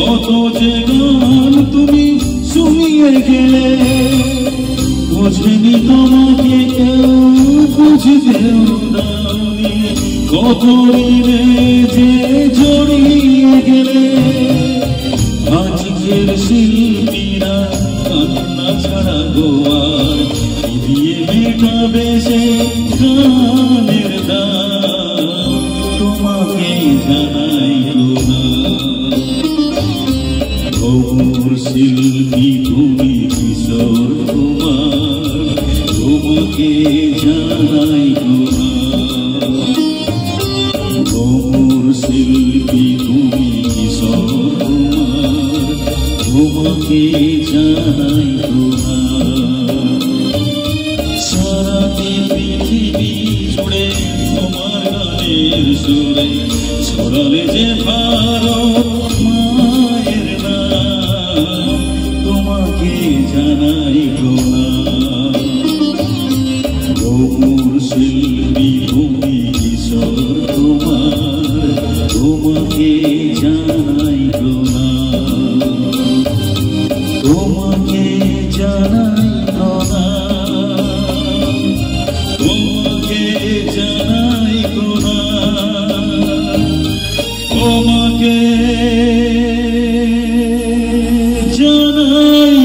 কত যে গান তুমি শুনিয়ে গেলে অতরিরে যে জড়িয়ে গেলে আজকের শিল্পীরা কান্না ছাড়া গোয়ার দিয়ে মেটাবে সে গানের দাম তোমাকে জানাই খবর শিল্পী তুমি কিশোর কুমার তোমাকে জানাই খবর শিল্পী তুমি কিশোর কুমার তোমাকে জানাই সারাটি পৃথিবী জুড়ে তোমার গানের সুরে ছড়ালে যে ভারত মায়ের নাম তোমাকে জানাই খবর শিল্পী তুমি কিশোর কুমার তোমাকে জানাই তোমাকে জানাই তোমাকে জানাই তোমাকে জানাই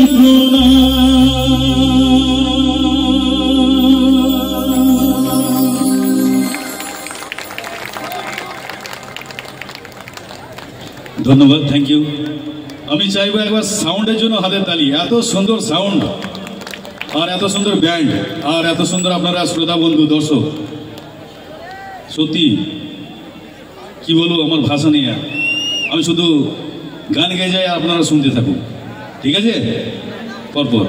ধন্যবাদ, থ্যাংক ইউ। আমি চাইবো একবার সাউন্ডের জন্য হাতের তালি। এত সুন্দর সাউন্ড আর এত সুন্দর ব্যান্ড আর এত সুন্দর আপনারা শ্রোতা বন্ধু দর্শক, সত্যি কি বলবো, আমার ভাষা নেই। আমি শুধু গান গেয়ে যাই, আপনারা শুনতে থাকুন, ঠিক আছে? পরপর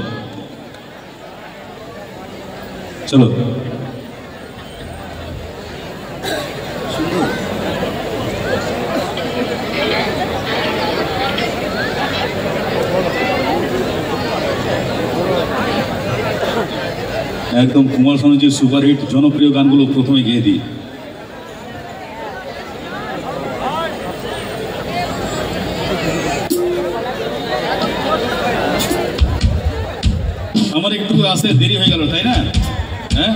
চলো। একদম কুমার শানুর যে সুপারহিট জনপ্রিয় গানগুলো প্রথমে গেয়ে দিই। আমার একটু আসতে দেরি হয়ে গেল, তাই না? হ্যাঁ,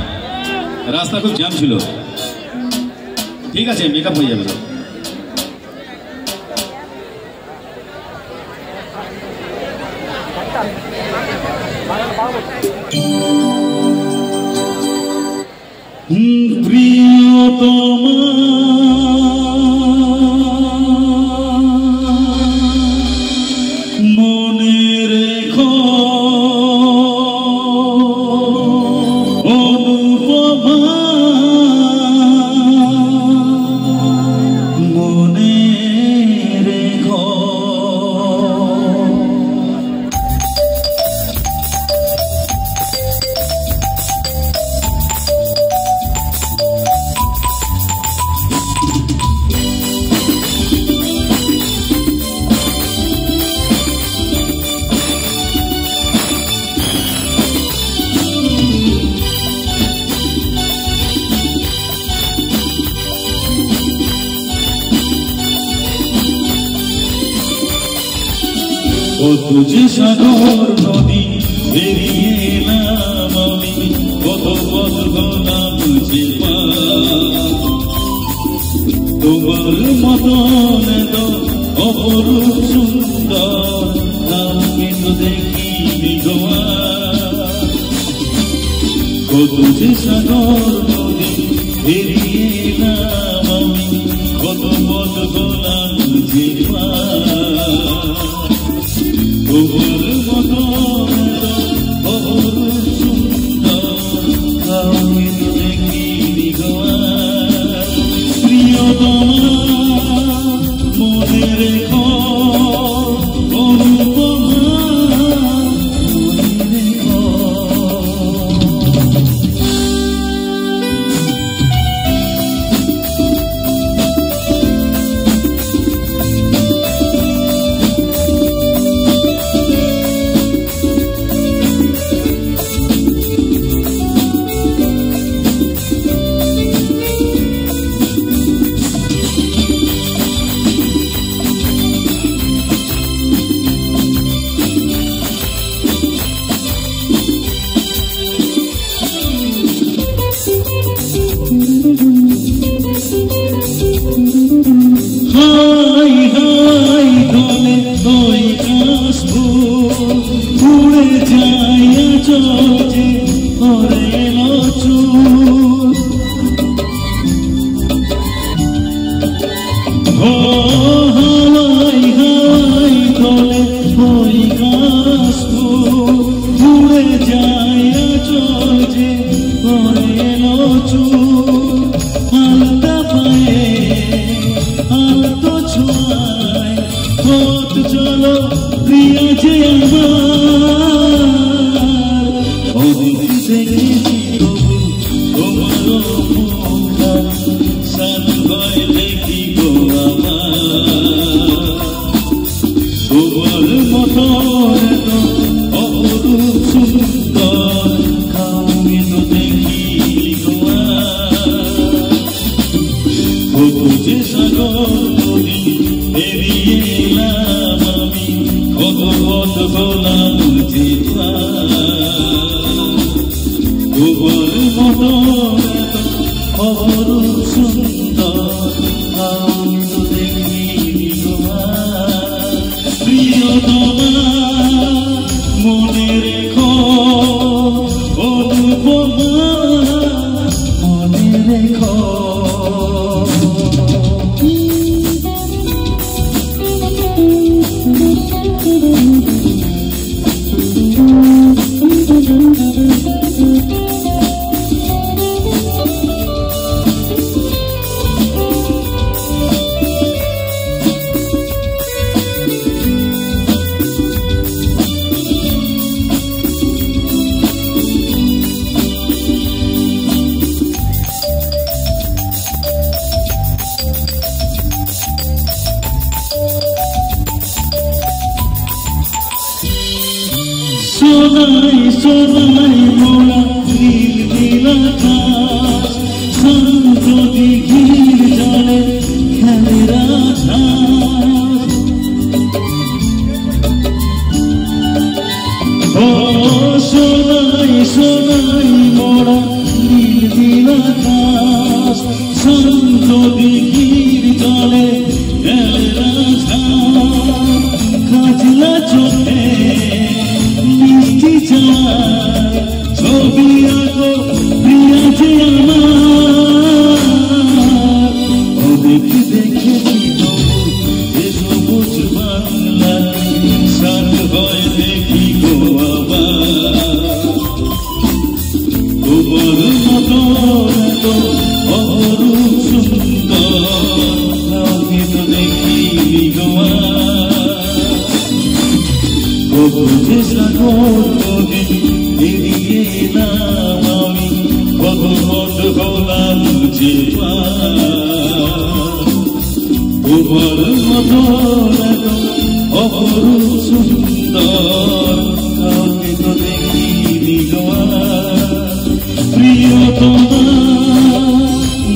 রাস্তা খুব জ্যাম ছিল। ঠিক আছে, মেকআপ হয়ে যাবে। প্রিয়তমা মনে রেখো অনুপমা মনে রেখো কত যে সাগর নদী পেরিয়ে এলাম আমি, কত পথ গলাম যে পা তোমার মতন এত অপরূপ সুন্দর আমি তো দেখিনি গোয়া। কত যে সাগর নদী পেরিয়ে এলাম আমি, কত পথ গলাম যে পা তোমার মতো অপরূপ সুন্দর আমি তো দেখিনি গোয়া। প্রিয়তমা মনে রেখো অনুপমা মনে রেখো। হাওয়াই হাওয়াই তোলে ওই গাছ উড়ে যায় আচল যে পরে এলো চুল আলতা পায়ে আলতো ছোঁয়ায় পথ চলো প্রিয়া যে আমার অনেক দেখেছি তবু তোমারও মুখখানি সাত ভয় দেখি গো আমার তোমার মতো এত অপরূপ সুন্দর কাউকে তো দেখি কত যে সাগর নদী পেরিয়ে এলাম আমি কত পথ গোলাম যে তোমার মতো এত অপরূপ সুন্দর আমি তো দেখিনি তোমার প্রিয়তমা মনে রেখো অনুপমা মনে রেখো সোনাই সোনাই মোরা নীল নীল আকাশ শান্ত দিঘির জলে খেলে রাজহাঁস ও সোনাই সোনাই মোরা নীল নীল আকাশ শান্ত দিঘির জলে খেলে রাজহাঁস কাজলা চোখে ছবি আঁকো প্রিয়া যে আমার অনেক দেখেছি তবু এ সবুজ বাংলা সাত ভয় দেখি গো আবার তোমার মতো এত অপরূপ সুন্দর কাউকে তো দেখিনি গো কত যে সাগর নদী পেরিয়ে এলাম আমি কত পথ গোলাম যে তোমার মতো এত অপরূপ সুন্দর কাউকে তো দেখিনি গো প্রিয়তমা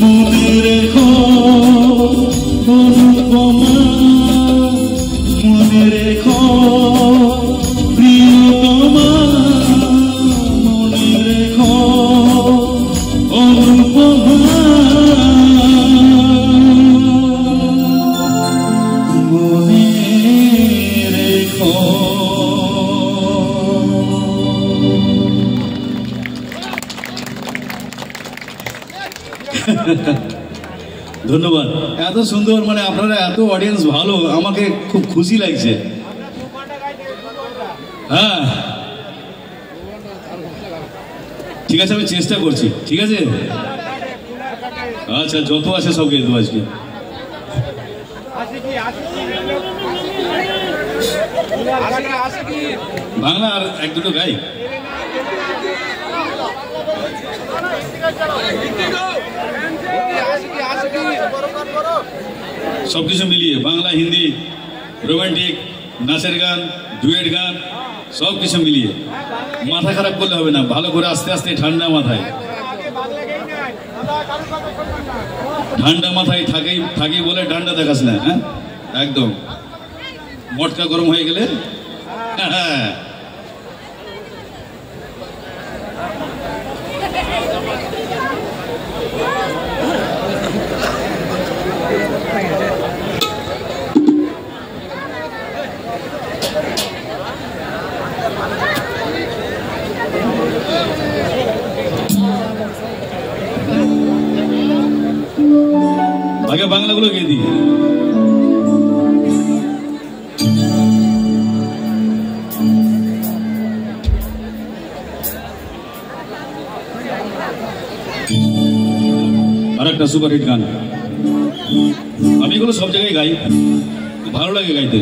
মনে রেখো অনুপমা মনে রেখো প্রিয়তমা মনে রেখো অনুপমা মনে রেখো ধন্যবাদ এত সুন্দর মানে আপনারা এত অডিয়েন্স ভালো আমাকে খুব খুশি লাগছে হ্যাঁ ঠিক আছে আমি চেষ্টা করছি ঠিক আছে আচ্ছা যত আছে সব গেয়ে দেবো আজকে বাংলা আর এক দুটো গাই সবকিছু মিলিয়ে বাংলা হিন্দি রোমান্টিক নাচের গান ডুয়েট গান সবকিছু মিলিয়ে মাথা খারাপ করলে হবে না ভালো করে আস্তে আস্তে ঠান্ডা মাথায় থাকি বলে ঠান্ডা দেখাস না হ্যাঁ একদম মটকা গরম হয়ে গেলে হ্যাঁ আগে বাংলাগুলো গিয়ে দিই সুপারহিট গান। আমি এগুলো সব জায়গায় গাই, ভালো লাগে গাইতে।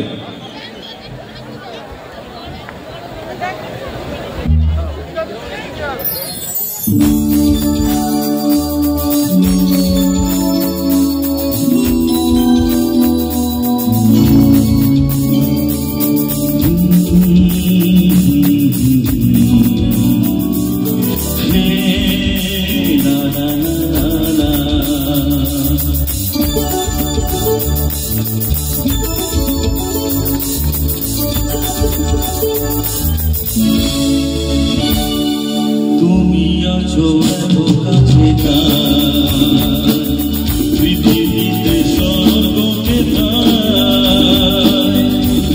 তুমি আছো এত কাছে, পৃথিবীতে স্বর্গকে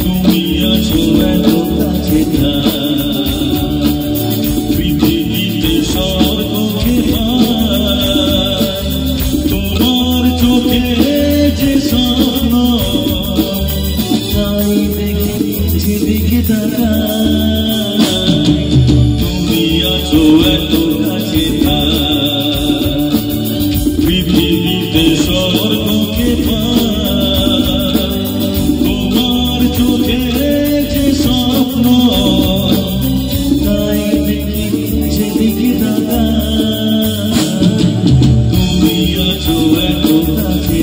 তুমি আছো এত কাছে, পৃথিবীতে স্বর্গকে তোমার চোখে যে স্বপ্ন, তাই দেখে যেদিকে তাকাই, তুমি আছো এত কাছে, পৃথিবীতে স্বর্গকে তোমার চোখে যে স্বপ্ন, তাই দেখে যেদিকে তাকাই, তুমি আছো এত কাছে।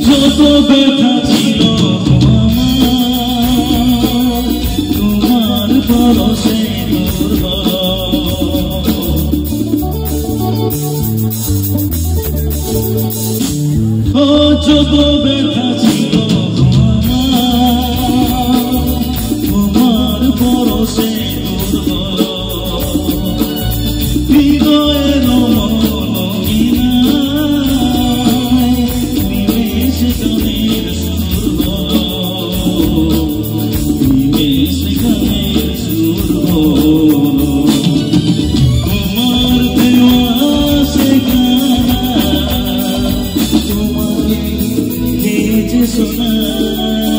যত ব্যথা ছিল তোমার পরশে দূর হলো, যত ব্যথা ছিল তোমার পরশে দূর হলো, হৃদয়ের তোমার দেওয়া সে গানা, তোমাকে যে শোনাই,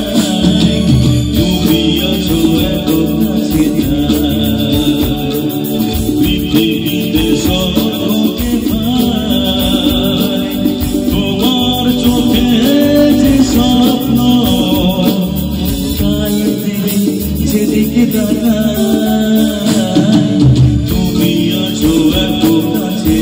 তুমি আছো এত কাছে, পৃথিবীতে স্বর্গকে পাই, তোমার চোখে যে স্বপ্ন, তাই দেখে যেদিকে তাকাই, তুমি আছো এত কাছে।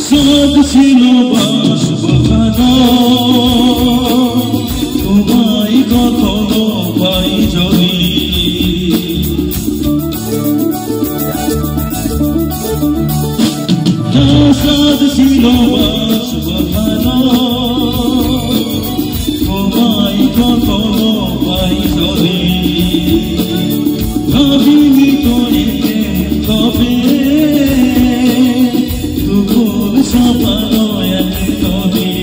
সব ছিল বাসবখানা, তোমায় কখনো পাই যদি, সাদ ছিল বাসবখানা, তোমায় কখনো পাই যদি, ভাবিনি তো কবে দুপুর ছাপানো এক নদী,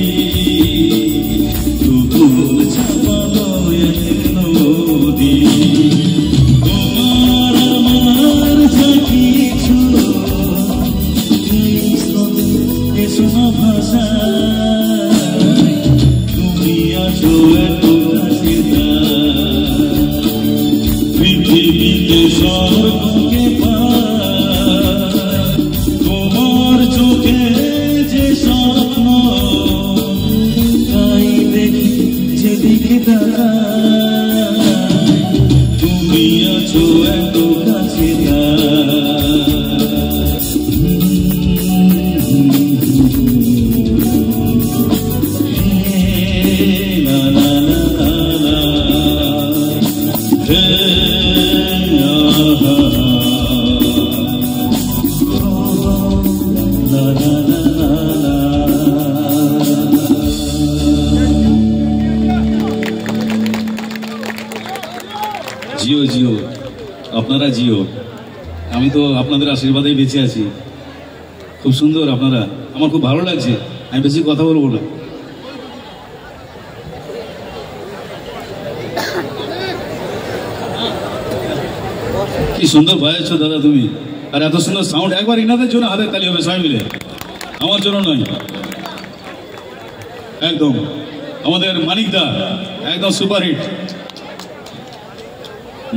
দুপুর ছাপানো এক নদী, তোমার আমার যা কিছু শোনা ভাষা, তুমি আছো এত কাছে, পৃথিবীতে স্বর্গকে জিও জিও, আপনারা জিও, আমি তো আপনাদের আশীর্বাদেই বেঁচে আছি। খুব সুন্দর আপনারা, আমার খুব ভালো লাগছে, আমি বেশি কথা বলবো না। কি সুন্দর বাজাচ্ছো দাদা তুমি, আর এত সুন্দর সাউন্ড। একবার ইনাদের জন্য হাতের তালি হবে সবাই মিলে, আমার জন্য নয়। একদম আমাদের মানিক দা, একদম সুপারহিট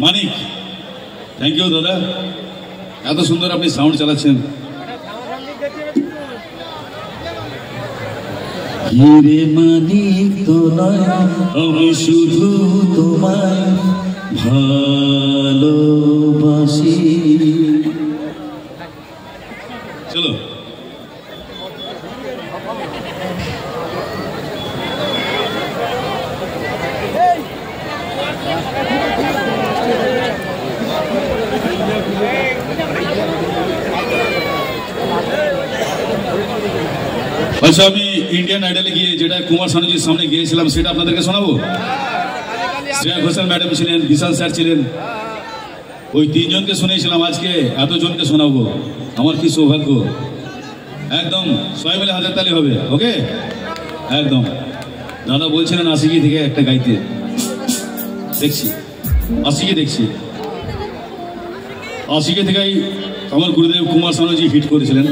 মানিক, থ্যাংক ইউ দাদা, এত সুন্দর আপনি সাউন্ড চালাচ্ছেন। হিরে মানিক তোলায় আমি শুধু তোমায় ভালোবাসি। চলো আচ্ছা, আমি ইন্ডিয়ান আইডলে গিয়ে যেটা কুমার শানুজির সামনে গিয়েছিলাম সেটা আপনাদেরকে শোনাবো। শ্রেয়া ঘোষাল ম্যাডাম ছিলেন, বিশাল স্যার ছিলেন, ওই তিনজনকে শুনেছিলাম, আজকে এতজনকে শোনাবো। আমার কি সৌভাগ্য। একদম সবাই মিলে হাতের তালি হবে, ওকে? একদম দাদা বলছিলেন আশিকি থেকে একটা গাইতে, দেখছি আশিকি, দেখছি আশিকি থেকেই আমার গুরুদেব কুমার শানুজি হিট করেছিলেন।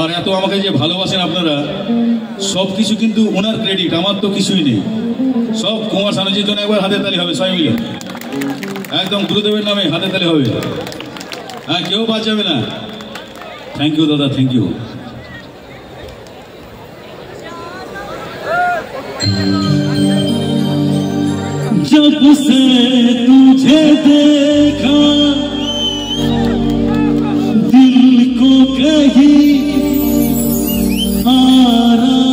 আর এত আমাকে যে ভালোবাসেন আপনারা, সব কিছু কিন্তু ওনার ক্রেডিট, আমার তো কিছুই নেই। সব কুমার শানুজির জন্য একবার হাতের তালি হবে সবাই মিলে, একদম গুরুদেবের নামে হাতের তালি হবে। হ্যাঁ, কেউ বাদ যাবে না। থ্যাংক ইউ দাদা, থ্যাংক ইউ। जब से तुझे देखा दिल को कहीं आराम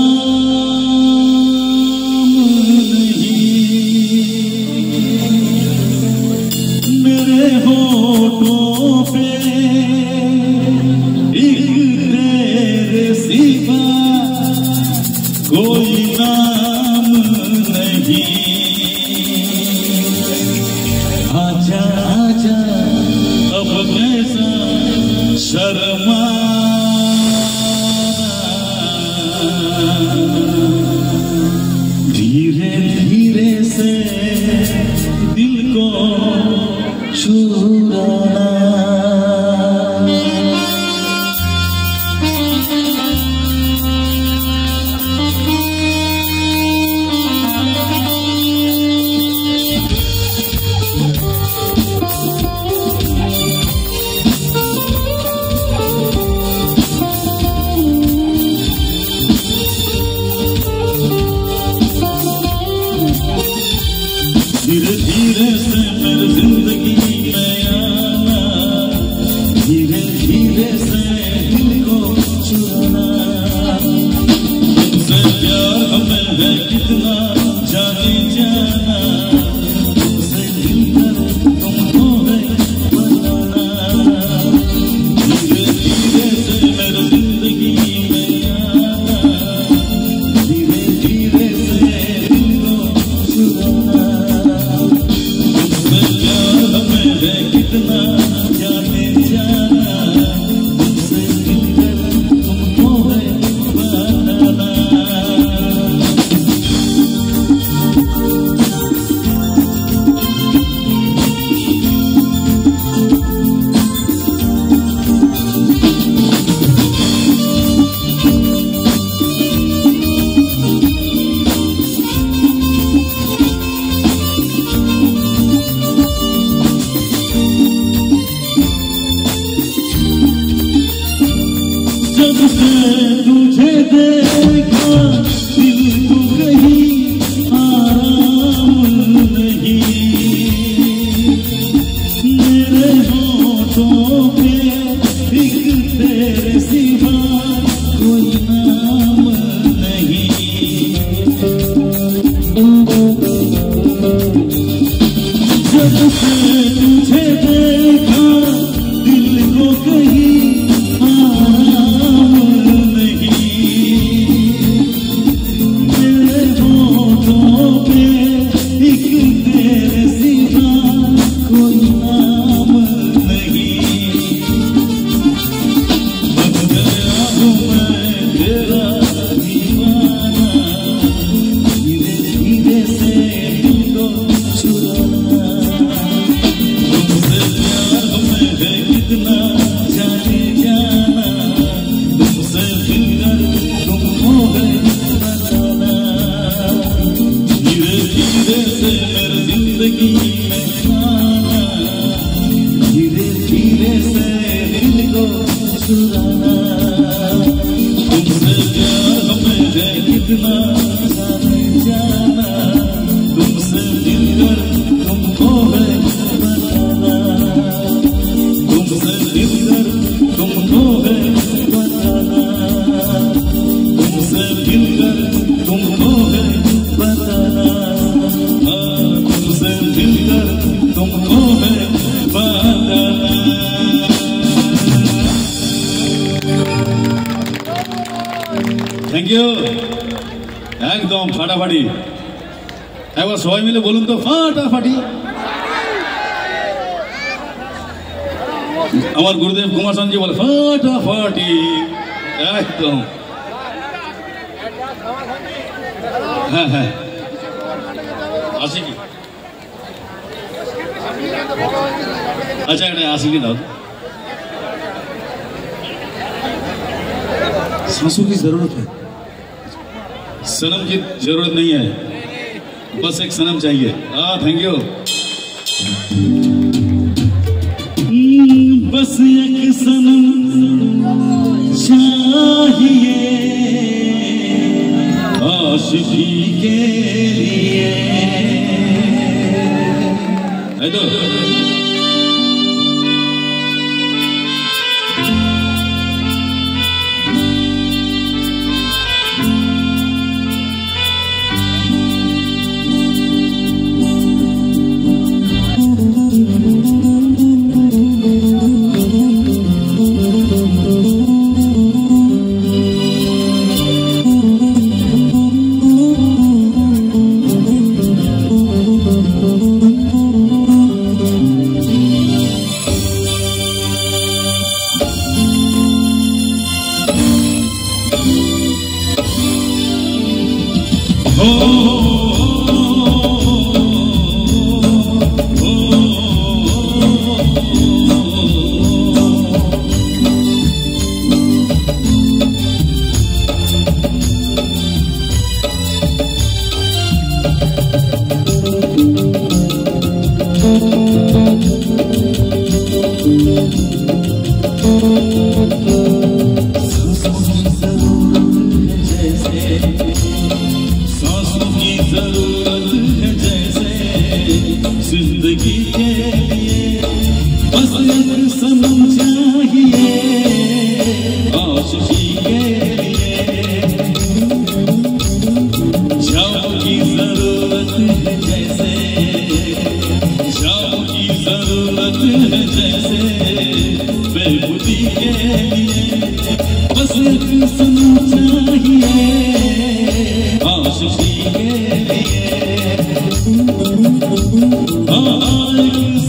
नहीं, मेरे होठों पे एक तेरे सिवा कोई नाम नहीं। आजा आजा अब कैसा शर्मा, धीरे धीरे से दिल को छुड़ाना। जाना, तुमसे मिलकर तुमको है बताना, तुमसे मिलकर तुमको है बताना, तुमसे मिलकर तुमको है बताना, तुमसे मिलकर तुमको है बताना। Thank you. একদম ফাটাফাটি। একবার সবাই মিলে বলুন তো ফাটাফাটি। আমার গুরুদেব কুমার শান্তজি বলে ফাটাফাটি। একদম হ্যাঁ হ্যাঁ আসি কি अच्छा एक आशी की दाओ। सांसों की जरूरत है, सनम की जरूरत नहीं है, बस एक सनम चाहिए। Thank you. बस एक सनम चाहिए आशिकी के लिए। जिंदगी के लिए बस एक सनम चाहिए आशिकी के लिए। जाओ की जरूरत है जैसे, जाओ की जरूरत है जैसे बेखुदी के लिए बस एक सनम चाहिए आशिकी के लिए।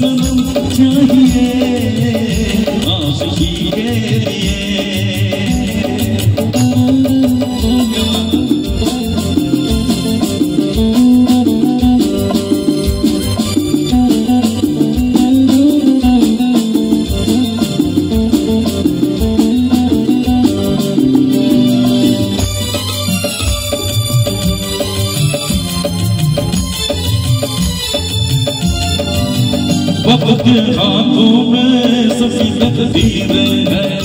सनम चाहिए आशिकी के लिए। वक्त के हाथों में सभी तकदीरें हैं,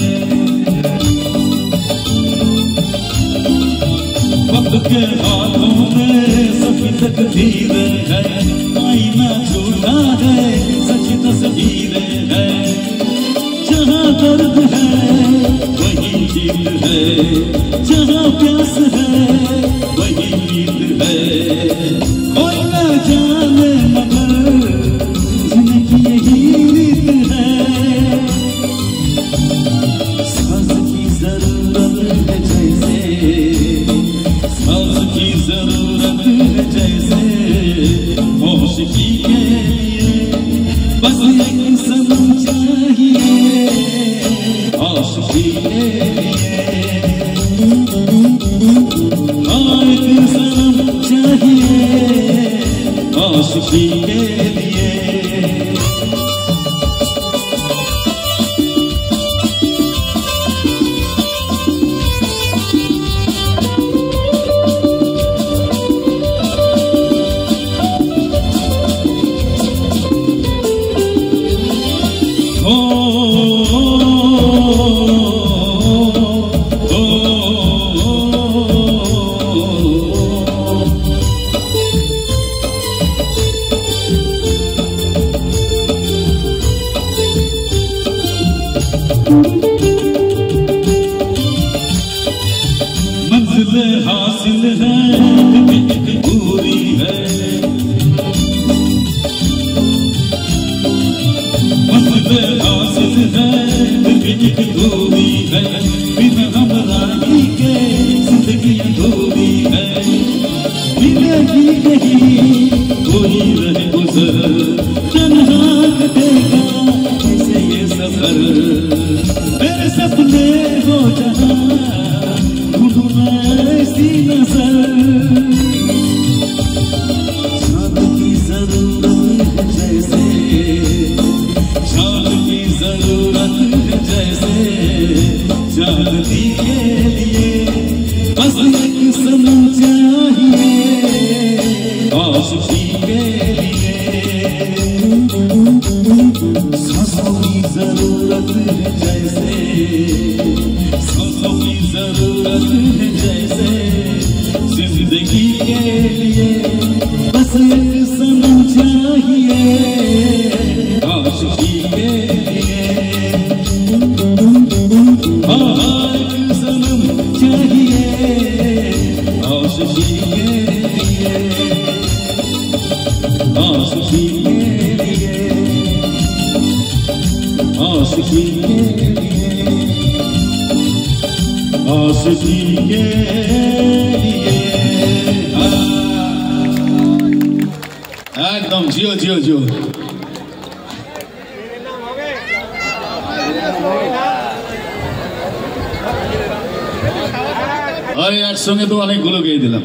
वक्त के हाथों में सभी तकदीरें हैं। आईना झूठा है सच्ची तस्वीरें हैं। जहाँ दर्द है वही जीत है, जहाँ प्यास है वही नींद है। कोई न जाने मगर यही रीत है। सांस की जरूरत है जैसे, सांस की जरूरत है जैसे मौशिकी के लिए बस एक सनम चाहिए आशिकी के लिए। एक सनम चाहिए आशिकी के लिए। नहीं कोई रहे गुजर तन्हा कटेगा कैसे ये सफर मेरे सपने हो जहाँ ढूंढूं मैं ऐसी नजर चाँद की जरूरत है जैसे चाँद की जरूरत है जैसे चांदनी के लिए बस एक सनम चाहिए आशिकी के लिए सांसों की जरूरत है जैसे सांसों की जरूरत है जैसे जिंदगी के लिए बस एक सनम चाहिए आशिकी के लिए एक सनम चाहिए आशिकी के लिए आशिकी के लिए आशिकी के लिए आशिकी के लिए एकदम जियो जियो जियो अरे একসঙ্গে তো অনেকগুলো গেয়ে দিলাম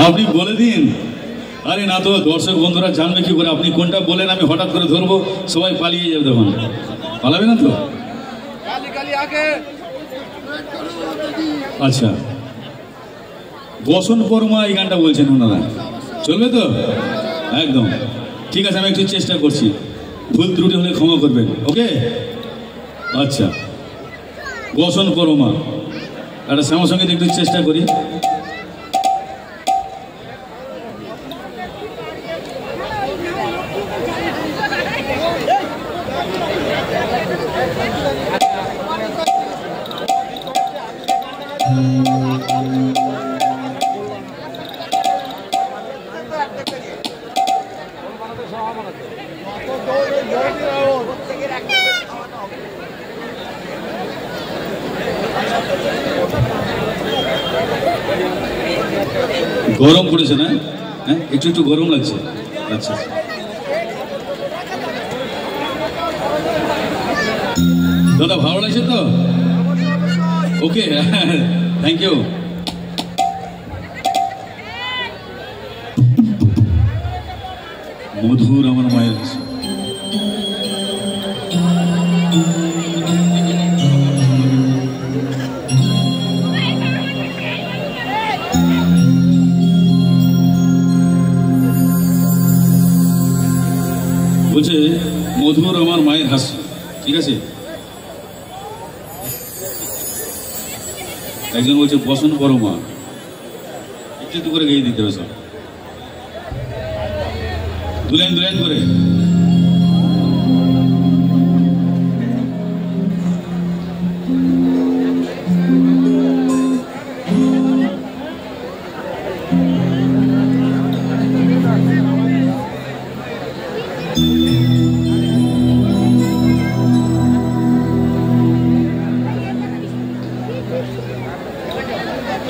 আপনি বলে দিন আরে না তো দর্শক বন্ধুরা জানবে কি করে আপনি কোনটা বলেন আমি হঠাৎ করে ধরবো সবাই পালিয়ে যাবে তখন পালাবে না তো আচ্ছা বসন পরমা এই গানটা বলছেন ওনারা চলবে তো একদম ঠিক আছে আমি একটু চেষ্টা করছি ভুল ত্রুটি হলে ক্ষমা করবেন ওকে আচ্ছা বসন পরমা একটা শ্যামসঙ্গীত একটু চেষ্টা করি গরম পড়েছে না হ্যাঁ একটু একটু গরম লাগছে আচ্ছা দাদা ভালো লাগছে তো ওকে থ্যাংক ইউ মধুর আমার মায়ের কাছে বলছে মধুর আমার মায়ের হাসি ঠিক আছে একজন বলছে বসন পরমা একটু করে গিয়ে দিতে হবে সব দুলেন দুলেন করে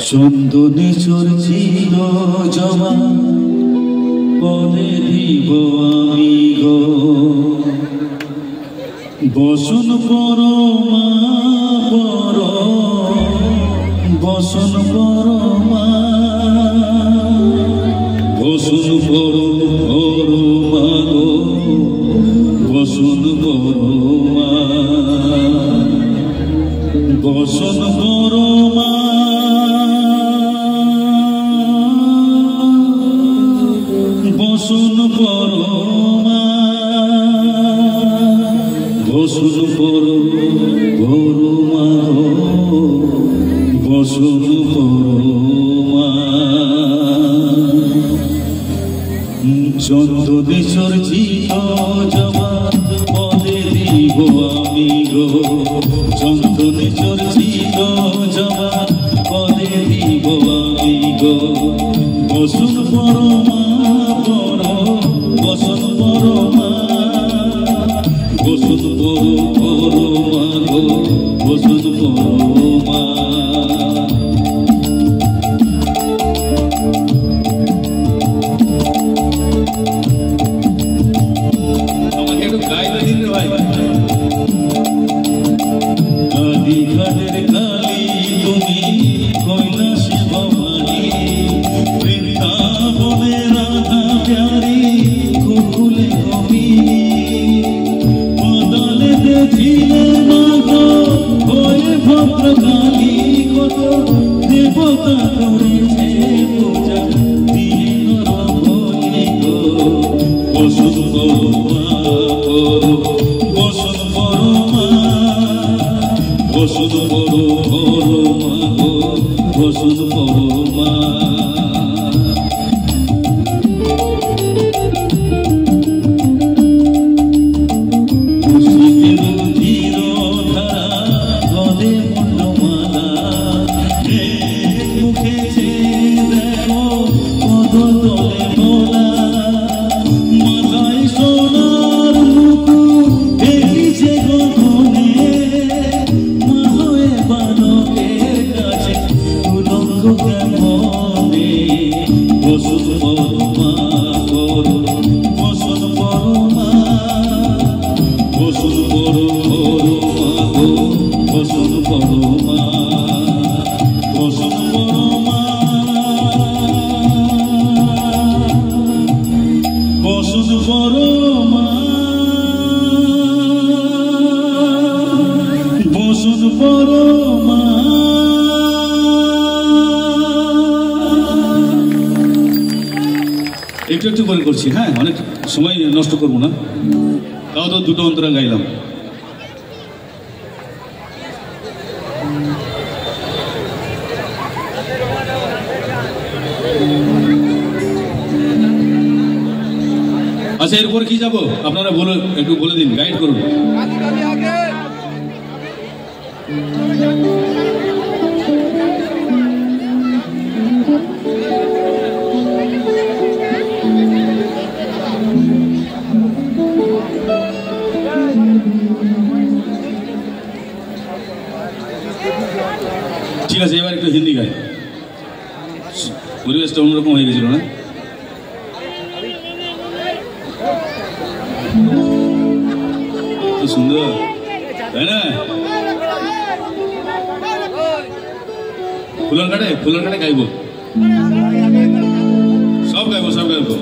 চন্দনে চর্চিল জবা পদে দিব আমি গো বসন পরমা পর বসন পরমা বসন পরমা গো বসন পরমা বসন পরমা চন্দনে চর্চিত জবা পদে দিব আমি গো, চন্দনে চর্চিত জবা পদে দিব আমি গো। বসুন পরমা বড়, বসুন পরমা, বসুন পরমা গো, বসুন পরমা। কালীঘাটের কালী তুমি কৈলাসে ভবানী, বৃন্দাবনে রাধা প্যারি গোকুলে কবি, পাতালে দেখিলে মাগো হয়ে ভদ্রকালী, কত দেবতা করেছে পূজা দিয়ে বলে গো। বসুন পরমা করো, বসুন পরমা, বসুন পরমা গো, বসুন পরমা। একটু একটু করে করছি, হ্যাঁ, অনেক সময় নষ্ট করবো না, তাও তো দুটো অন্তরা গাইলাম। আচ্ছা, এরপর কি যাবো আপনারা বলে একটু বলে দিন, গাইড করুন। ঠিক আছে, এবার একটু হিন্দি গাই, পরিবেশটা অন্যরকম হয়ে গেছিল না? তো সুন্দর, তাই না? ফুলন কাটে গাইবো, সব গাইবো, সব গাইবো।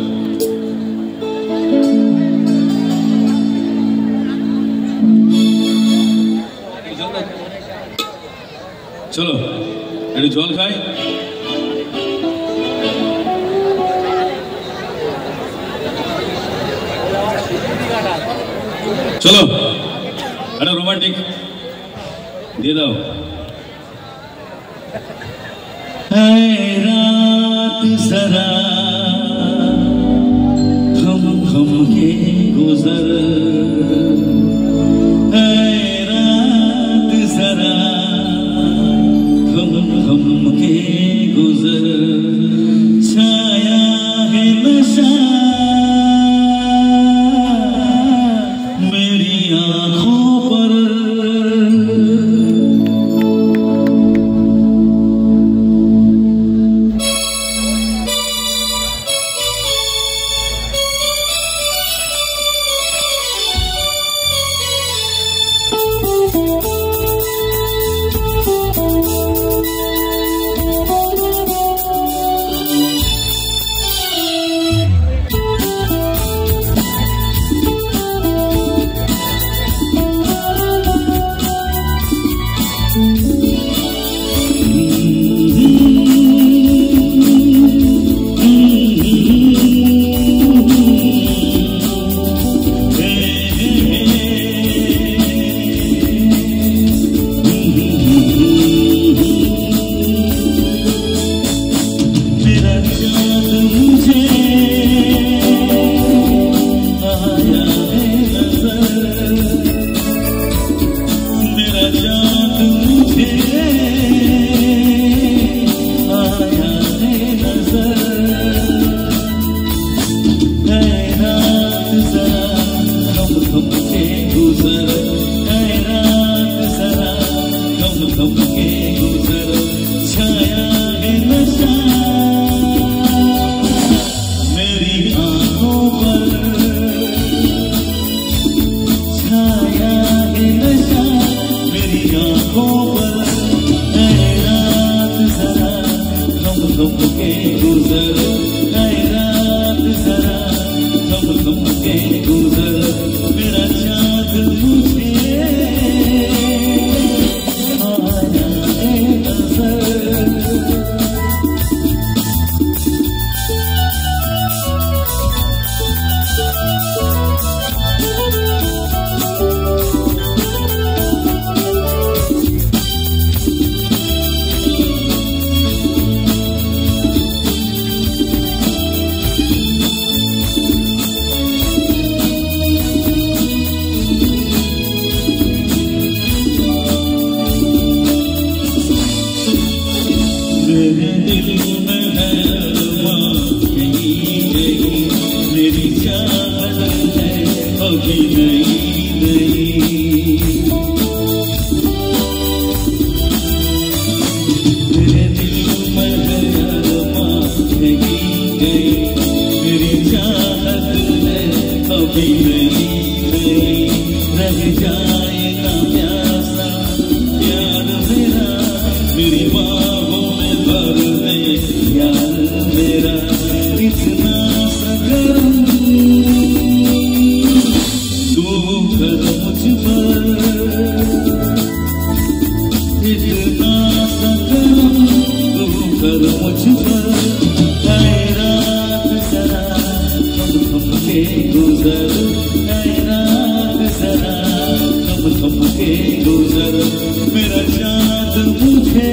চলো একটু জল খাই। চলো একটা রোমান্টিক দিয়ে দাও। रात जरा थम थम के गुजर, रात जरा थम थम के गुजर, छाया है नशा मेरी आँखों पर, गुजर है रात जरा थम थम के गुजर मेरा चाँद मुझे आया है नजर मेरे दिल में है अरमां कहीं नहीं मेरी चाहत है अभी नहीं मेरे दिल में है अरमां कहीं नहीं मेरी चाहत है अभी नहीं रह जाएगा प्यासा प्यार मेरा मेरी बाहों में भर दे यार मेरा इतना सगर्म तू कर मुझ पर इतना सगर्म तू कर मुझ पर है रात जरा थम थम के गुजर है रात जरा थम थम के गुजर मेरा चाँद मुझे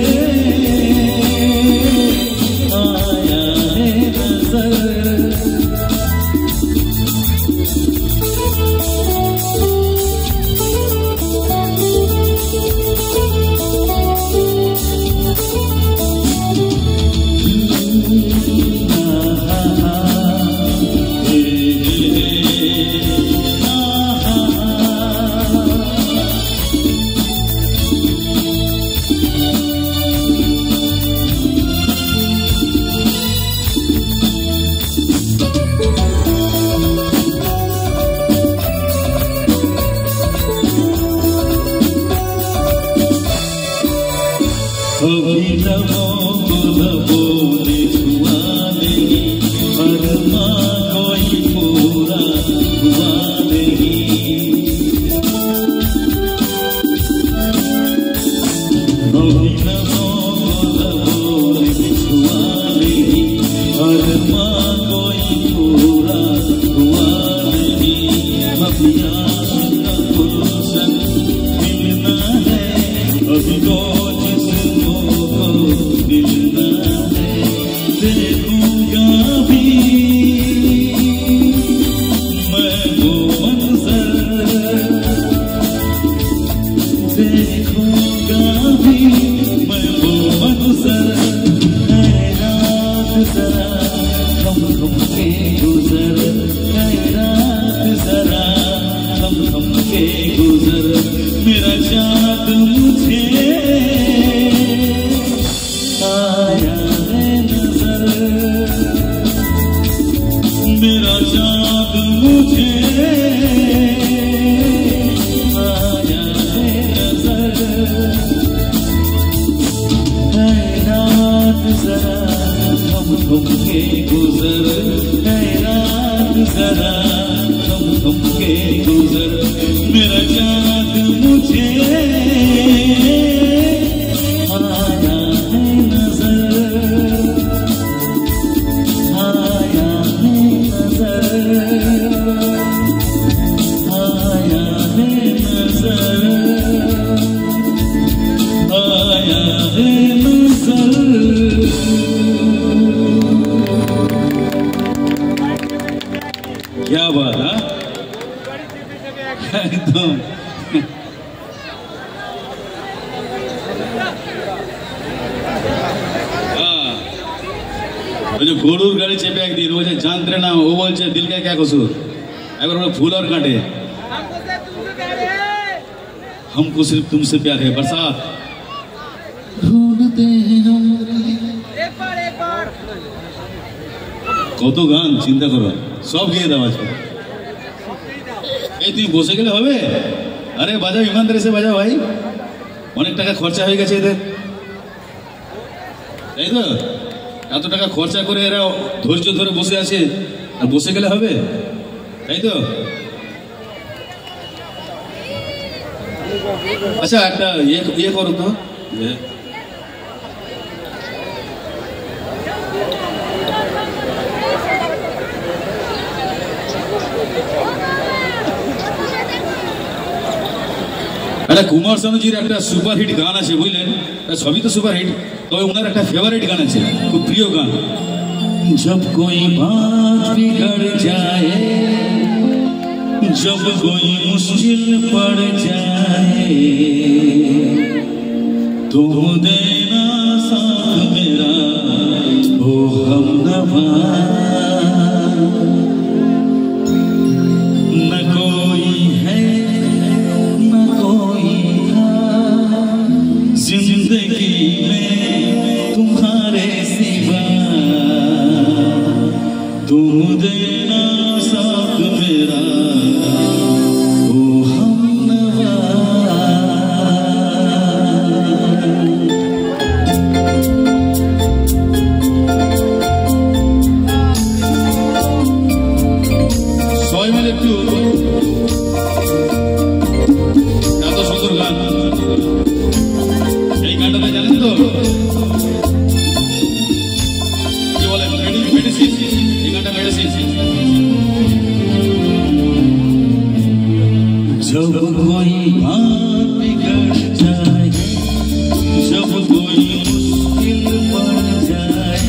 आया है नजर अभी लबों को लबों ने छुआ नहीं अरमां कोई पूरा हुआ नहीं अभी लबों को लबों ने छुआ नहीं अरमां कोई पूरा हुआ नहीं अभी आँख का फुर्सत मिलना है अभी तो मिलना है देखूंगा भी मैं वो मंजर देखूंगा भी मैं वो मंजर है रात जरा थम थम के गुजर है रात जरा थम थम के गुजर मेरा चाँद मुझे आया है नजर मेरा चाँद मुझे आया है नजर है रात जरा थम थम के गुजर है रात जरा थम थम के गुजर मेरा चाँद मुझे आया है नजर आया है नजर आया है नजर आया है नजर क्या बात है एकदम जो गरुर गाड़ी चेपे একদিন ও যে জানতে না ও বলছে দিল কা क्या कसूर একবার ওরা फूल और कांटे हमको सिर्फ तुमसे प्यार है बरसात ढूंढते हैं हम एक बार কত গান চিন্তা করো সব গিয়ে দাও আজকে এই তুই বসে গেলে হবে আরে বাজাও ইমানদারি সে বাজাও ভাই অনেক টাকা খরচা হয়ে গেছে এদের তাই তো এত টাকা খরচা করে এরা ধৈর্য ধরে বসে আছে, আর বসে গেলে হবে? তাই তো। আচ্ছা একটা ইয়ে করো তো, একটা কুমার শানুজির একটা সুপারহিট গান আছে বুঝলেন, সবই তো সুপারহিট, তবে ওনার একটা ফেভারিট গান আছে, খুব প্রিয় গান। जब कोई बात बिगड़ जाए, जब कोई मुश्किल पड़ जाए, तो देना साथ मेरा हो हमनवा। न कोई है न कोई था जिंदगी में तुम्हारे सिवा, तुम देना साथ मेरा ओ हमनवा। সবাই মিলে একটু, এত সুন্দর গান, এই গানটাতে জানেন তো কি বলে, মেডিসিন, এই গানটা মেডিসিন। जब कोई बात बिगड़ जाए, जब कोई मुश्किल पड़ जाए,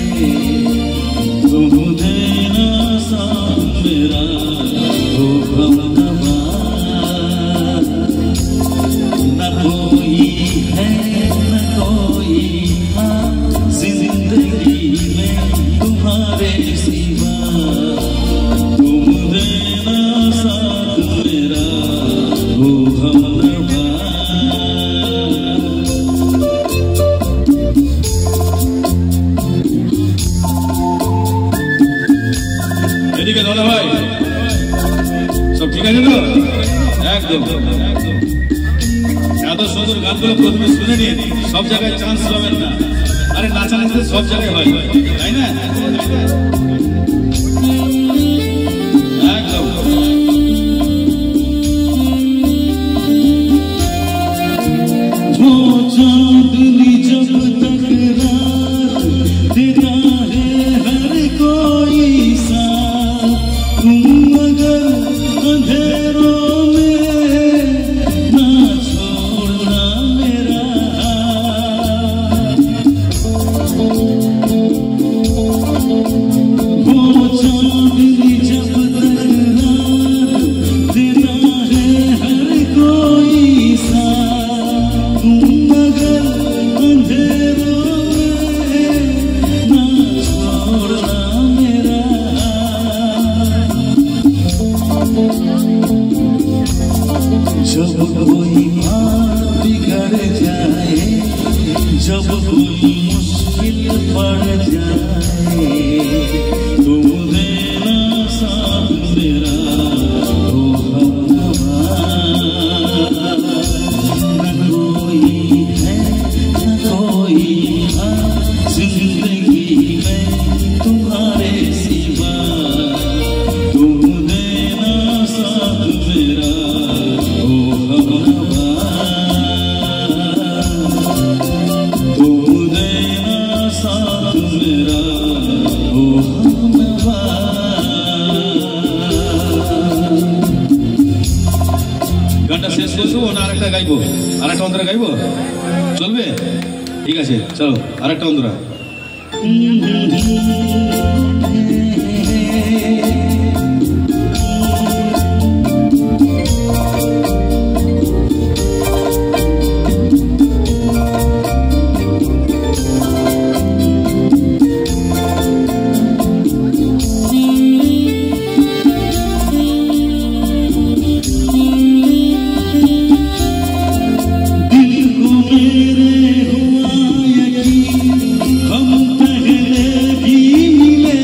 तुम देना साथ मेरा हो हमनवा। न कोई है न कोई था जिंदगी में तुम्हारे सिवा, तुम देना साथ मेरा हो हमनवा। এদিকে দাদা ভাই সব ঠিক আছে তো? একদম। এত সুন্দর গানগুলো প্রথমে শুনে নিন, সব জায়গায় চান্স পাবেন না। আরে নাচানাচিতে সব জায়গায় হয়, তাই না? একদম। वो चांदनी जब तक रात देता है हर कोई साथ, तुम मगर अंधेरों में ना छोड़ना मेरा हाथ। वो चांदनी जब तक रात देता है हर कोई साथ, तुम मगर अंधेरों में ना छोड़ना मेरा हाथ। जब कोई बात बिगड़ जाए, जब कोई मुश्किल पड़ जाए, तुम देना साथ मेरा हो हमनवा। न कोई है न कोई था जिंदगी में तुम्हारे सिवा, तुम देना साथ मेरा हो हमनवा। तुम देना साथ मेरा हो हमनवा। গানটা শেষ করবো না আরেকটা গাইবো? আরেকটা অন্তরা গাইবো, চলবে? ঠিক আছে, চলো আরেকটা অন্তরা। हम पहले भी मिले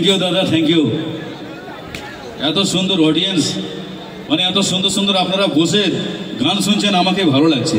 থ্যাংক ইউ দাদা, থ্যাংক ইউ। এত সুন্দর অডিয়েন্স, মানে এত সুন্দর সুন্দর আপনারা বসে গান শুনছেন, আমাকে ভালো লাগছে।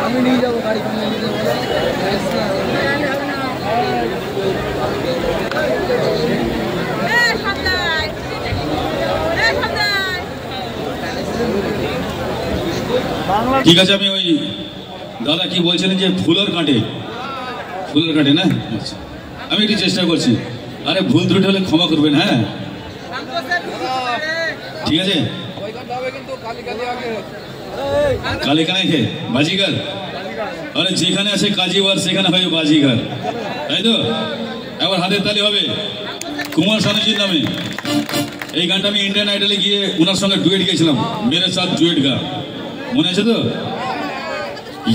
আমি নিয়ে যাবো গাড়ি ঠিক আছে, আমি ওই দাদা কি বলছিলেন যে ফুলের কাঁটে না, আচ্ছা আমি একটু চেষ্টা করছি। আরে ভুল ত্রুটি হলে ক্ষমা করবেন। হ্যাঁ ঠিক আছে। কালিকানায় খে বাজিগার, আরে যেখানে আছে কাজীবার সেখানে হয় বাজিগার, তাই তো? এবার হাতের তালি হবে কুমার শানুজির নামে। এই গানটা আমি ইন্ডিয়ান আইডলে গিয়ে ওনার সঙ্গে ডুয়েট গেছিলাম, মেরে সাথ ডুয়েট গা, মনে আছে তো?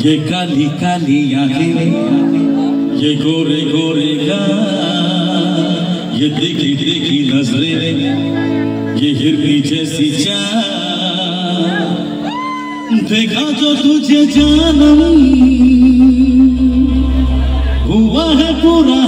ये काली काली आंखें, ये गोरे गोरे गाल, ये देखी देखी नजरें, ये हिरनी जैसी चाल, देखा जो तुझे जानम हुआ है पूरा।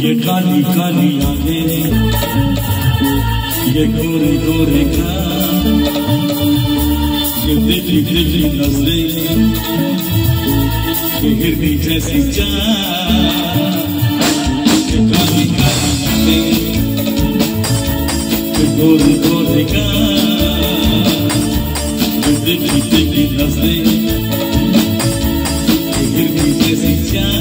ये काली काली आंखें, ये गोरे गोरे गाल, ये देखी देखी नजरें, ये हिरनी जैसी चाल, ये काली काली आंखें, ये गोरे गोरे गाल, ये देखी देखी नजरें, ये हिरनी जैसी चाल,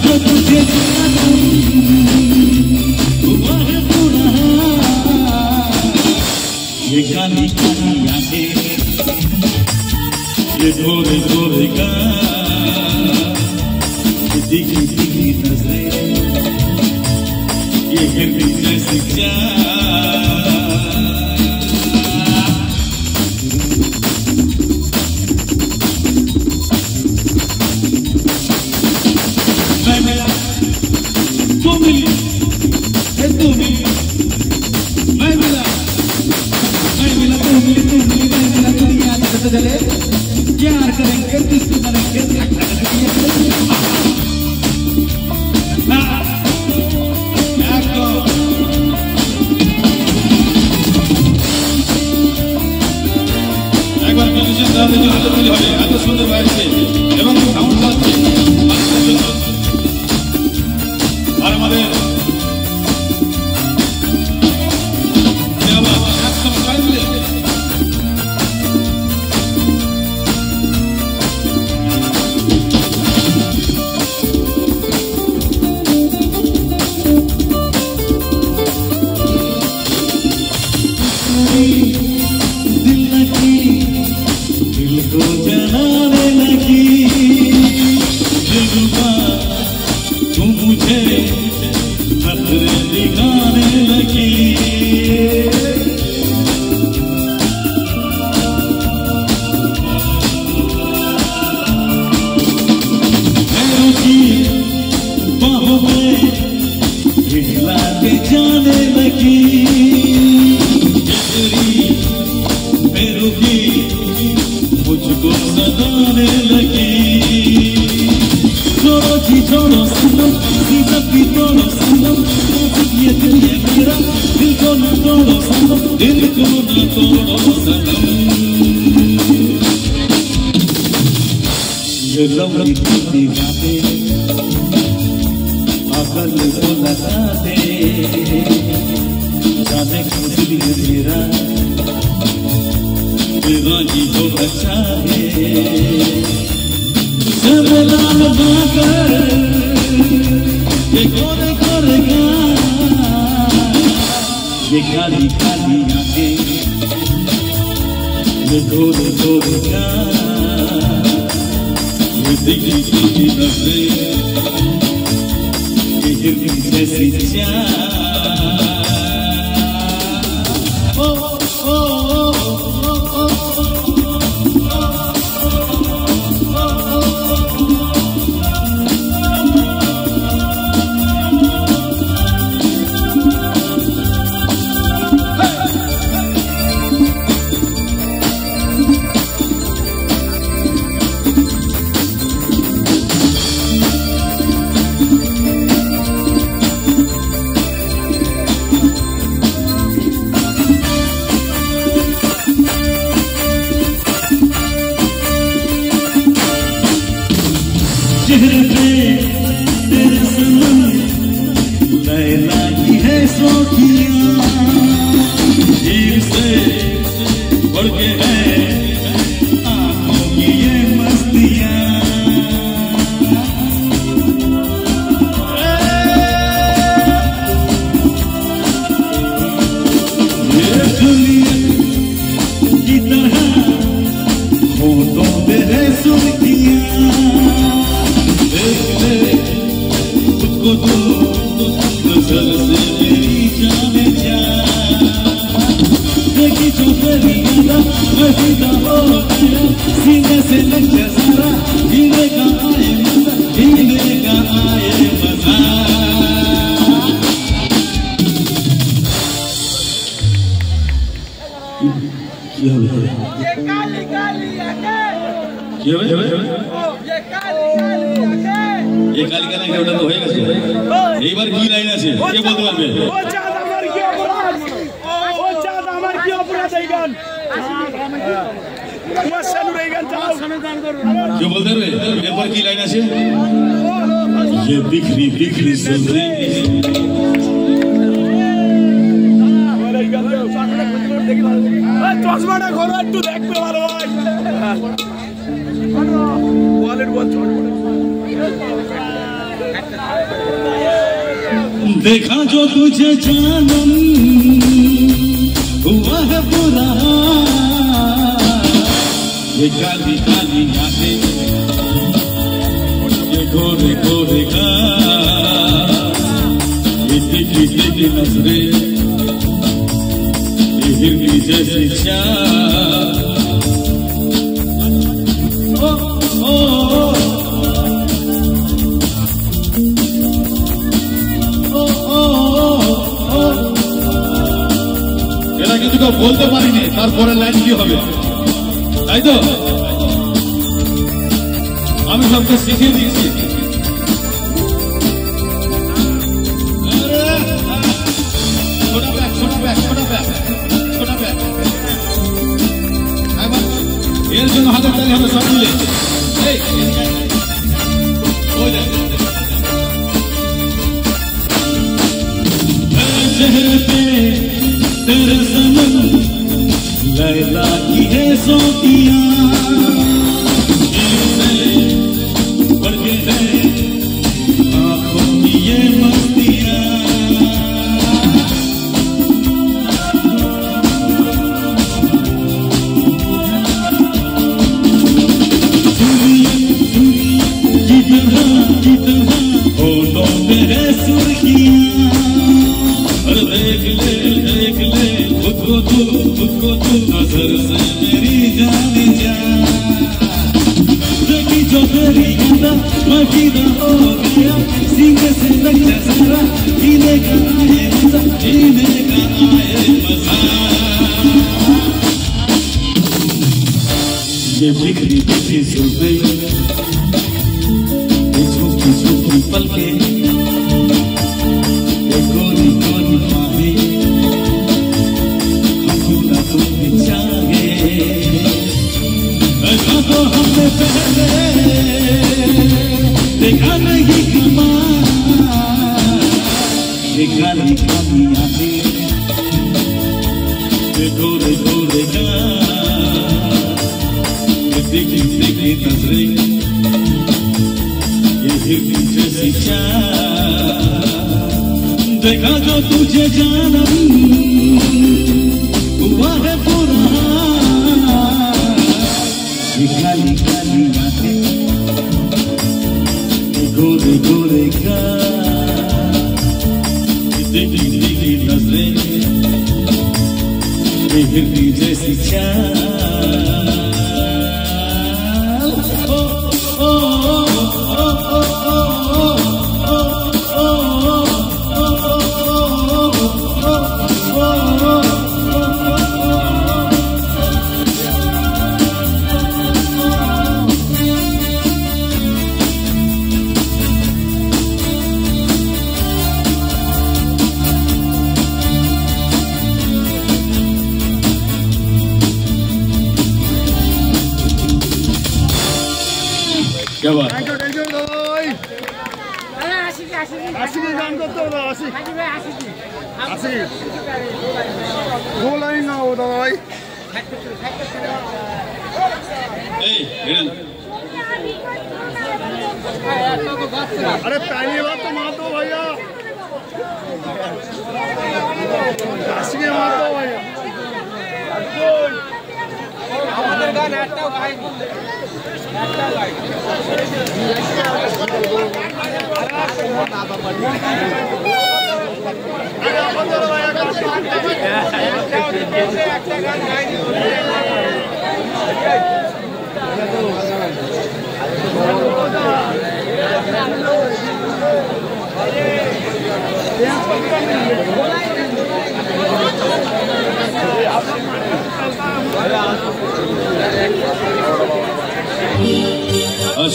जो तुझे जानूं हुआ है पूरा। ये काली काली आंखें, ये गोरे गोरे गाल, ये दिखी दिखी नजरें, ये हिरनी जैसी चाल। चले प्यार करेंगे, किसी करेंगे, एक बार म्यूजिशियन दादा जो हाथ तुले হবে এত সুন্দর বাজছে এবং সাউন্ড পাচ্ছে আর আমাদের দেওয়া একদম টাইমলি दिल को जाना मुझको सताने लगी। छोड़ो जी छोड़ो सनम, सीधा भी तोड़ो सनम, ये दिल ये मेरा, दिल को न तोड़ो सनम, दिल को न तोड़ो सनम। ये लवली की बातें अकल को लगा दे, जाने किस लिए मेरा दीवानी हो अच्छा है। सब लाल बाकर ये गोरे गोरे ये काली काली आंखें, ये गोरे गोरे ये दिखी दिखी नजरें, ये हिरनी जैसी चाल। चेहरे पे तेरे सनम लैला की है सोखियां, हीर से बढ़ के है आंखों की ये मस्तियां। ये दुनिया की तरह होठों पे है सुर्खियां, खुद को तो नजर से मेरी जाने जा। देखी जो तेरी यादा मैं फिदा हो गया, सीने से लग जा सारा, जीने का आए मजा, जीने का आए मजा। क्या हुआ? ये काली काली आंखें, क्या हुआ? ये काली काली आंखें, ये काली काली आंखें तो হয়ে গেছে। এইবার কি লাইন আছে কে বলতে পারবে? ও চাঁদ আমার কি অপরাধ, ও চাঁদ আমার কি অপরাধ, এই গান তোমার সামনে এই গান চাও, কে বলতে পারবে? এরপর কি লাইন আছে? ये बिखरी बिखरी सुलझे আরে এই গান তো সামনে খুঁজে দেখি ভালো দেখি। এই চশমাটা খোলো একটু দেখতে ভালো ভাই, ওয়ালেট বল ছোট देखा जो तुझे जानम हुआ है बुरा, ये काली काली आंखें, ये गोरे गोरे ये दिखी दिखी नजरें, ये हिरनी जैसी चाल। ओ ओ এরা কিন্তু কেউ বলতে পারিনি তারপরে লাইন কি হবে, তাই তো আমি সবকে শিখিয়ে দিচ্ছি। এর জন্য হাতের তালি হবে সব মিলে। चेहरे पे तेरे सनम लैला की है सोखियां, बढ़ के है आंखों की ये मस्तियां। की तरह होठों पे है सुर्खियां, देख ले खुद को तू नजर से मेरी जान जा। देखी जो तेरी यादा मैं फिदा हो गया, सीने से लग जा सारा, जीने का आए मजा, जीने का आए मजा। ये बिखरी बिखरी जुल्फे, ये झुकी झुकी पलके, ये गोरी गोरी बाहें, हम क्यों ना तुम्हें चाहे। ऐसा तो हमने पहले देखा नहीं कमाल, ये काली काली आंखें, ये गोरे गोरे गाल, ये दिखी दिखी नजरें, ये हिरनी जैसी चाल, देखा जो तुझे जानम हुआ है पूरा। ये काली काली आंखें, ये गोरे गोरे गाल, ये दिखी दिखी नजरें, ये हिरनी जैसी चाल। ओ ओ ओ ओ क्या बात? थैंक यू दादा भाई। आशिकी काम करते हो दादा, आशिकी दो लाइन ना हो दादा भाई। अरे पहली बात तो मार दो भैया, आशिकी मार दो भैया। আমাদের গান একটাও গাইনি, একটাও গাইনি। একটা গান গাইনি।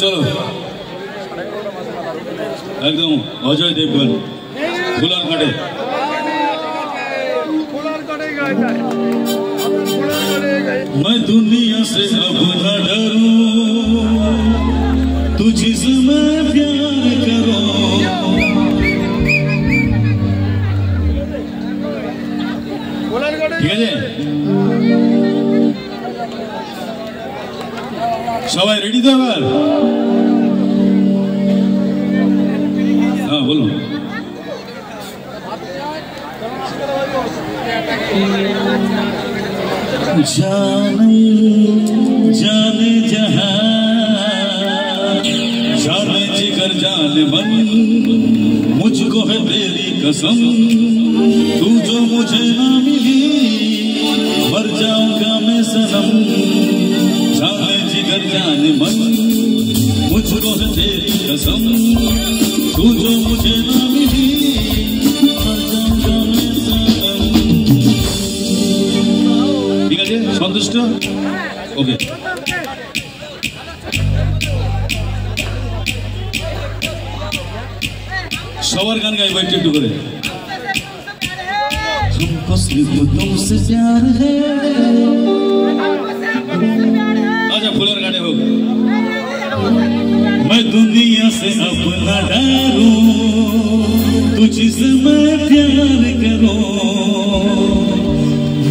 চলো একদম অজয় দেবগন ফুলার কাটে। मैं दुनिया से अब न डरूं, तुझसे मैं प्यार करूं। ঠিক আছে সবাই রেডি তো এবার? হ্যাঁ বলুন। जाने जाने जहां, जाने जिगर जाने मन, मुझको है तेरी कसम, तू जो मुझे ना मिली मर जाऊंगा मैं सनम। जाने जिगर जाने मन, मुझको है तेरी कसम, तू जो मुझे ना मिली मर जाऊंगा मैं सनम। ঠিক আছে সন্তুষ্ট? ওকে সবার গান গাইবো একটু একটু করে। हमको सिर्फ तुमसे प्यार है। अच्छा फुलर गाने हो। मैं दुनिया से अपना डरूं, तुझसे मैं प्यार करूं।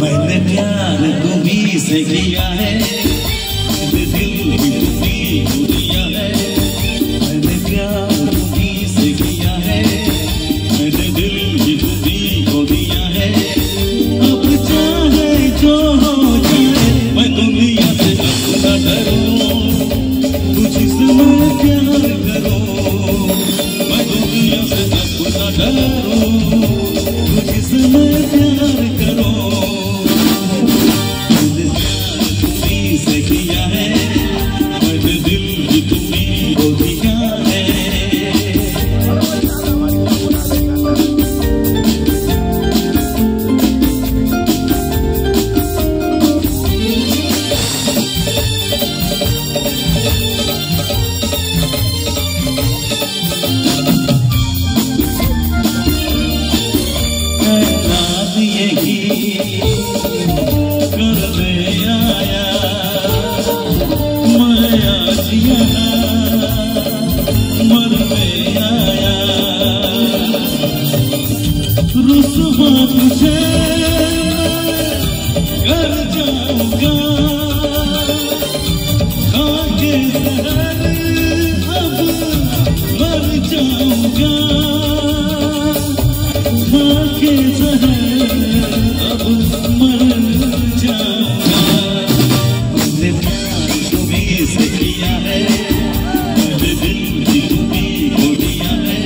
मैंने प्यार तुम्हीं से किया है, दिल भी तुम्हीं को दिया है। मैंने प्यार तुम्हीं से किया है, मैंने दिल भी तुम्हीं को दिया है। अब चाहे जो हो जाए, मैं दुनिया से अपना डरूं, तुझसे मैं प्यार करूं। मैं दुनिया से अपना डरूं, तुझसे मैं प्यार करूं। मरने आया रुसवा तुझे कर जाऊंगा खाके जहर अब मर जाऊंगा खाके जहर अब मर जाऊंगा हमने प्यार तुम्हीं से किया है मैंने दिल भी तुम्हीं को दिया है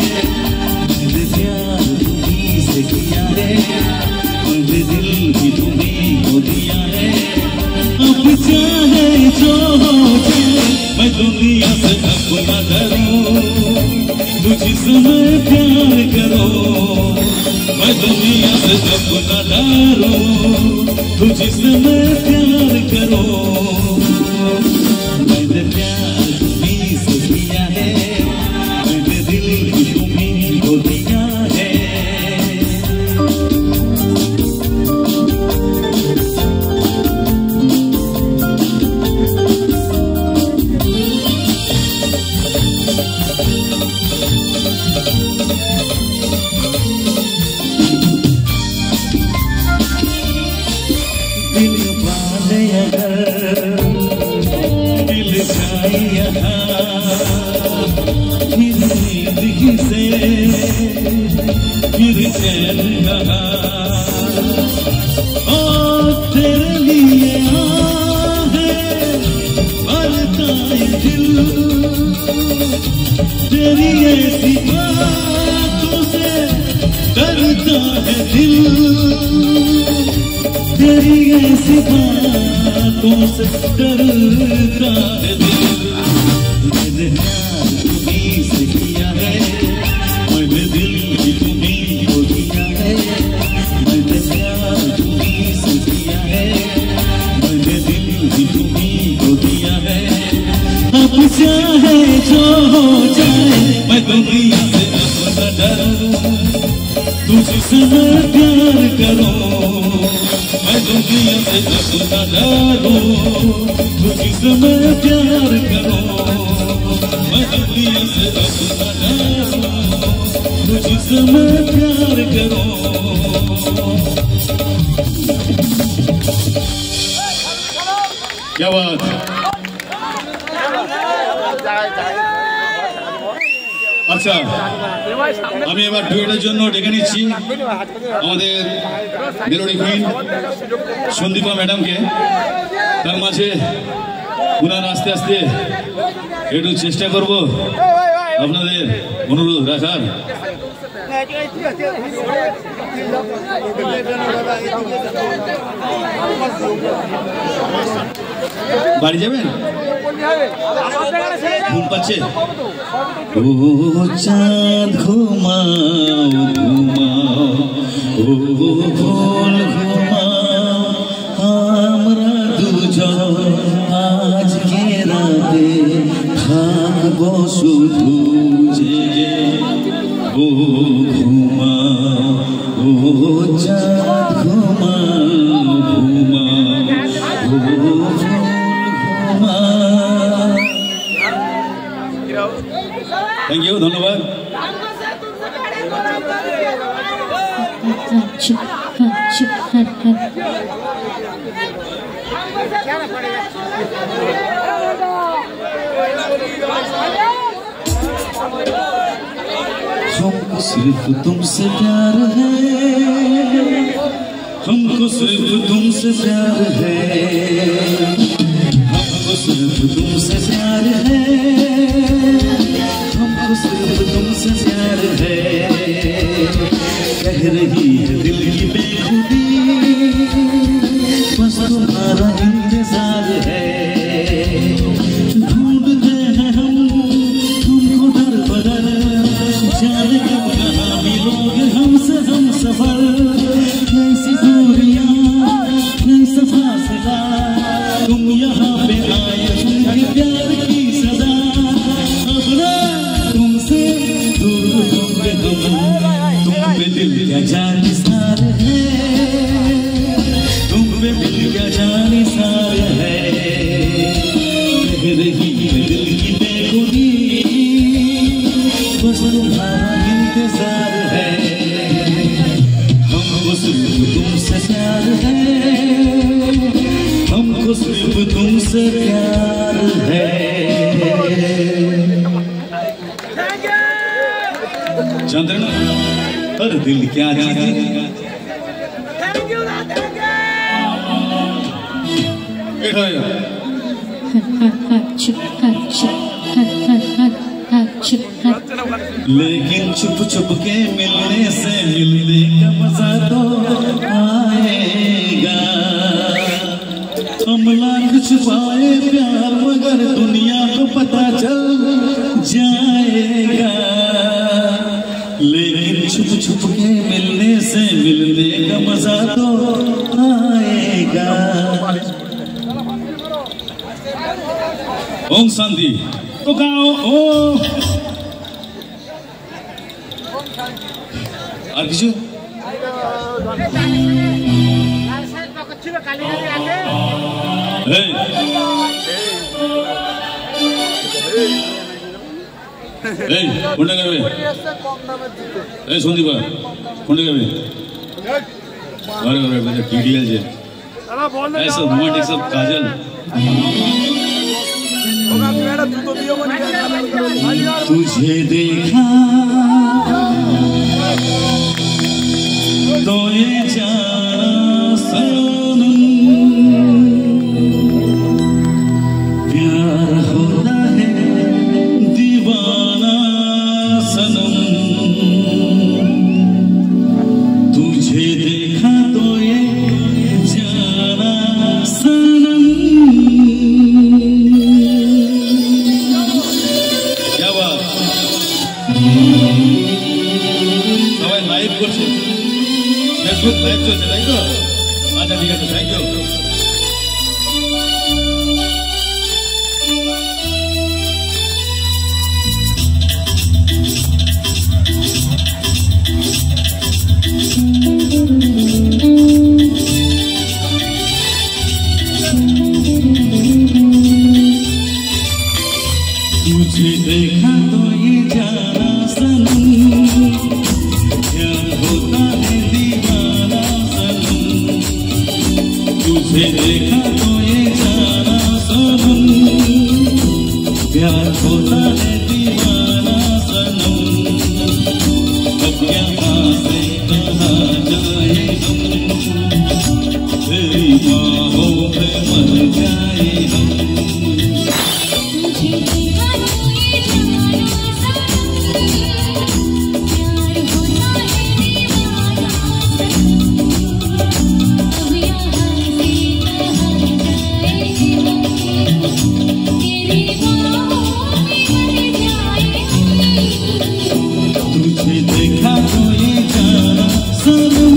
मैंने प्यार तुम्हीं से किया है मैंने दिल भी तुम्हीं को दिया है अब चाहे जो हो जाए मैं दुनिया से अपना डरूं तुझसे मैं प्यार करो मैं दुनिया से अपना डरूं तुझसे मैं प्यार करो मैंने प्यार तुम्हीं से किया है मैंने दिल भी तुम्हीं को दिया है दिल जाए फिर जिंदगी से फिर चैन कहा ओ तेरे लिए है मरता है दिल तेरी ऐसी बातों से डरता है दिल तेरी ऐसी बातों से डरता है दिल मैंने प्यार तुम्हीं से किया है मैंने दिल भी तुम्हीं को दिया है मैंने प्यार तुम्हीं से किया है मैंने दिल भी तुम्हीं को दिया है अब चाहे जो हो जाए मैं दुनिया से अपना डरूं तुझसे मैं प्यार करूं मैं दुनिया से अपना डरूं तुझसे मैं प्यार करूं मैं दुनिया से अपना डरूं तुझसे मैं प्यार करूं क्या बात আচ্ছা আমি এবার ডুয়েটের জন্য ডেকে নিচ্ছি আমাদের মেলোডি কুইন সন্দীপা ম্যাডামকে তার মাঝে পুনর আস্তে আস্তে একটু চেষ্টা করব আপনাদের অনুরোধ রাখার বাড়ি যাবেন ঘুম পাচ্ছে ও চাঁদ ঘুমাও ঘুমাও ও ভোল ঘুমাও আমরা দুজন আজকে রাতে থাকবো শুধু জেগে ও ঘুমাও ও চাঁদ ঘুমাও ঘুমাও ও ভোল थैंक यू धन्यवाद हमको सिर्फ तुमसे प्यार है हमको सिर्फ तुमसे प्यार है हमको सिर्फ तुमसे प्यार है हमको सिर्फ तुमसे प्यार है कह रही है दिल की बेखुदी बस तुम्हारा इंतजार है ढूंढते हैं हम तुमको दर बदर जाने कब कहाँ मिलोगे हमसे हम सफर कैसी दूरियां कैसा फासला तुम यहाँ पे आए सुन प्यार की सदा अपना तुमसे दूर होंगे तुम पे दिल क्या जाने सारे है तुम पे दिल क्या जाने सारे है कह रही है दिल की प्यार है। चंद्रन हर दिल क्या चीज लेकिन छुप छुप के मिलने से मिलने का मजा तो आएगा। हम लाख छुपाए प्यार मगर दुनिया को पता चल जाएगा। लेकिन छुप छुप के मिलने से मिलने का मजा तो आएगा। ओम शांति तो गाओ ओ আর কিছু কোনটা গাবে এই সন্দীপা কোনটা গাবে আরে আরে বেটা ঠিকই আছে এই সব রোমান্টিক সব কাজল तुझे देखा तो ये जाना सनम प्यार होता है दीवाना सनम। तुझे देखा तो ये जाना सनम। क्या बात সবাই লাইভ করছে ফেসবুক লাইভ চলছে তাই তো? আচ্ছা ঠিক আছে থ্যাংক ইউ। तुझे देखा तो ये जाना सनम प्यार होता है दीवाना सनम। तुझे देखा तो ये जाना सनम प्यार होता है दीवाना सनम। अब यहाँ से कहाँ जाए हम तेरी बाहों में मर जाए हम। तुझे देखा तो ये जाना सनम।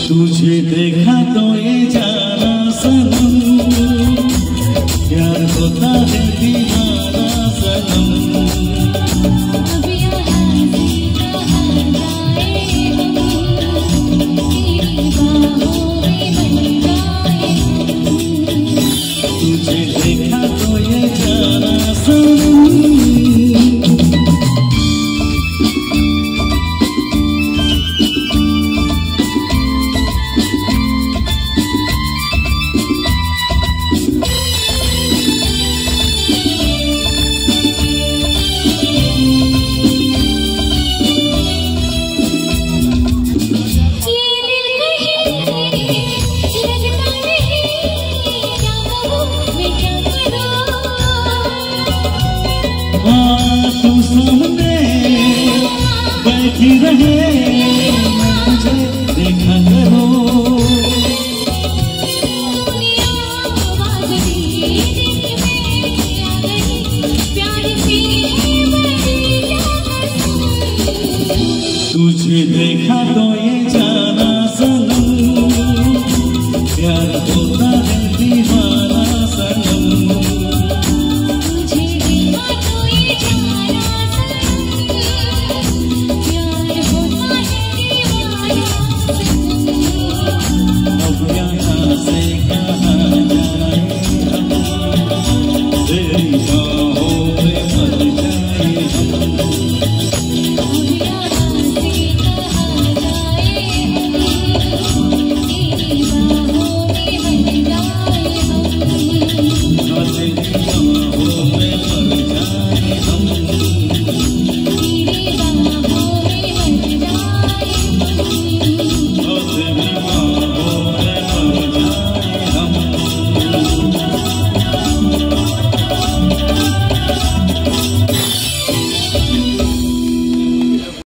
तुझे देखा तो ये जाना सनम प्यार होता है दीवाना सनम। तुझे देखा तो ये जाना सनम। सामने बैठी रहे मुझे देखा करो तुझे देखा तो ये जाना सनम प्यार होता है दीवाना सनम तुझे देखा तो ये जाना सनम प्यार होता है दीवाना सनम अब यहाँ से कहाँ जाए तेरी